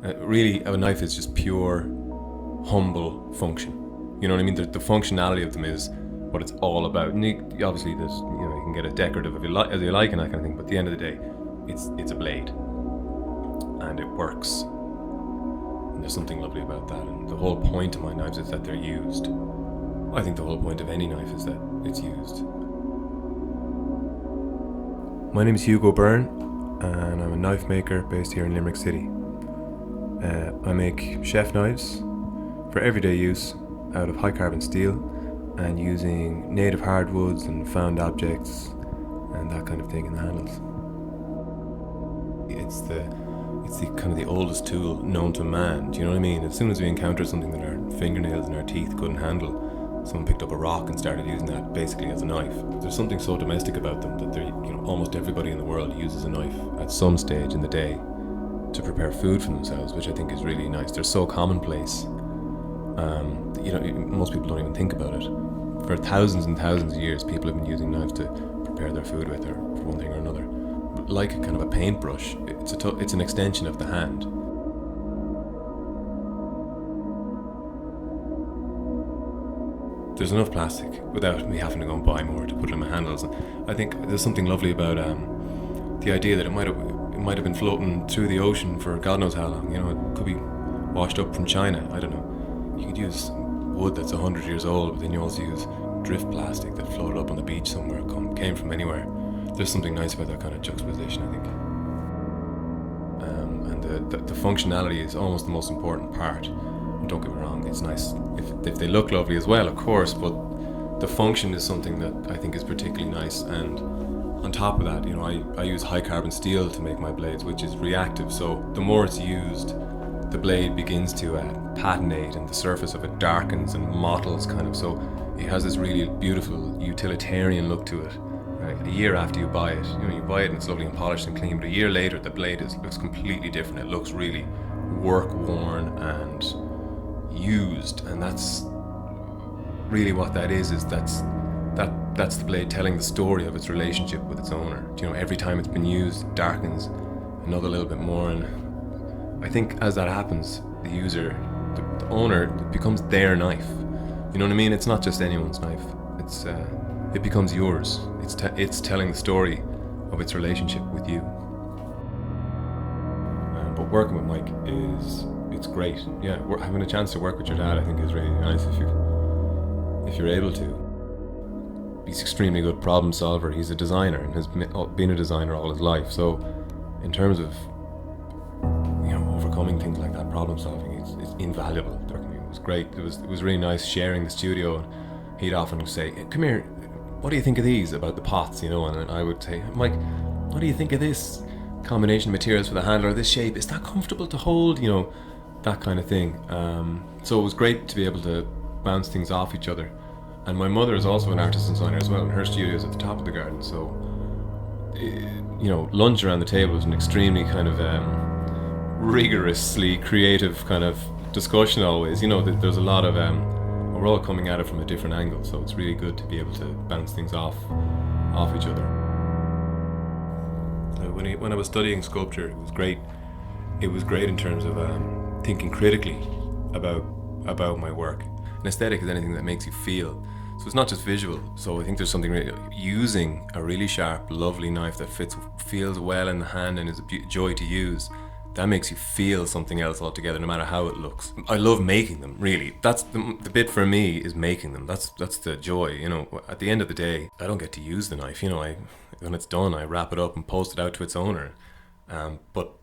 Really, a knife is just pure, humble function. You know what I mean? The functionality of them is what it's all about. And obviously, there's you can get a decorative if you like, as you like, and that kind of thing. But at the end of the day, it's a blade, and it works. And there's something lovely about that. And the whole point of my knives is that they're used. I think the whole point of any knife is that it's used. My name is Hugo Byrne, and I'm a knife maker based here in Limerick City. I make chef knives for everyday use out of high carbon steel and using native hardwoods and found objects and that kind of thing in the handles. It's the kind of the oldest tool known to man. Do you know what I mean? As soon as we encountered something that our fingernails and our teeth couldn't handle, someone picked up a rock and started using that basically as a knife. There's something so domestic about them that almost everybody in the world uses a knife at some stage in the day to prepare food for themselves, which I think is really nice. They're so commonplace. Most people don't even think about it. For thousands and thousands of years, people have been using knives to prepare their food with, or for one thing or another. Like a kind of a paintbrush, it's an extension of the hand. There's enough plastic without me having to go and buy more to put it in my handles. I think there's something lovely about the idea that it might have been floating through the ocean for God knows how long. It could be washed up from China. I don't know. You could use wood that's 100 years old, but then you also use drift plastic that floated up on the beach somewhere, came from anywhere. There's something nice about that kind of juxtaposition, I think. And the functionality is almost the most important part. And don't get me wrong, it's nice if they look lovely as well, of course, but the function is something that I think is particularly nice. And on top of that, I use high carbon steel to make my blades, which is reactive, so the more it's used, the blade begins to patinate and the surface of it darkens and mottles kind of, so it has this really beautiful utilitarian look to it. Right? A year after you buy it, you buy it and it's lovely and polished and clean, but a year later the blade looks completely different. It looks really work worn and used, and that's really what that is that's the blade telling the story of its relationship with its owner. Every time it's been used, it darkens another little bit more, and I think as that happens, the user, the owner, it becomes their knife. You know what I mean? It's not just anyone's knife. It becomes yours. It's telling the story of its relationship with you. But working with Mike it's great. Yeah, having a chance to work with your dad, I think, is really nice if you're able to. He's extremely good problem solver. He's a designer and has been a designer all his life. So, in terms of overcoming things like that, problem solving, it's invaluable. It was great. It was really nice sharing the studio, and he'd often say, "Come here, what do you think of these?" about the pots, and I would say, "Mike, what do you think of this combination of materials for the handle, or this shape? Is that comfortable to hold?" That kind of thing. So it was great to be able to bounce things off each other. And my mother is also an artist designer as well, and her studio is at the top of the garden. So, lunch around the table was an extremely kind of rigorously creative kind of discussion always. There's a lot of we're all coming at it from a different angle, so it's really good to be able to bounce things off each other. When I was studying sculpture, it was great. It was great in terms of thinking critically about my work. An aesthetic is anything that makes you feel. So it's not just visual. So I think there's something really, using a really sharp, lovely knife that feels well in the hand and is a joy to use. That makes you feel something else altogether, no matter how it looks. I love making them, really. That's the bit for me, is making them. That's the joy. At the end of the day, I don't get to use the knife. When it's done, I wrap it up and post it out to its owner. But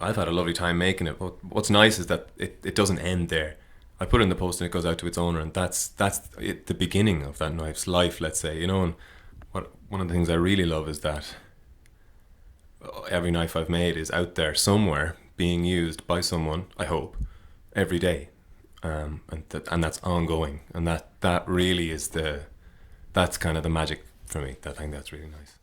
I've had a lovely time making it. But what's nice is that it doesn't end there. I put it in the post and it goes out to its owner, and that's the beginning of that knife's life, let's say. And one of the things I really love is that every knife I've made is out there somewhere being used by someone, I hope, every day, and that's ongoing, and that really is that's kind of the magic for me. I think that's really nice.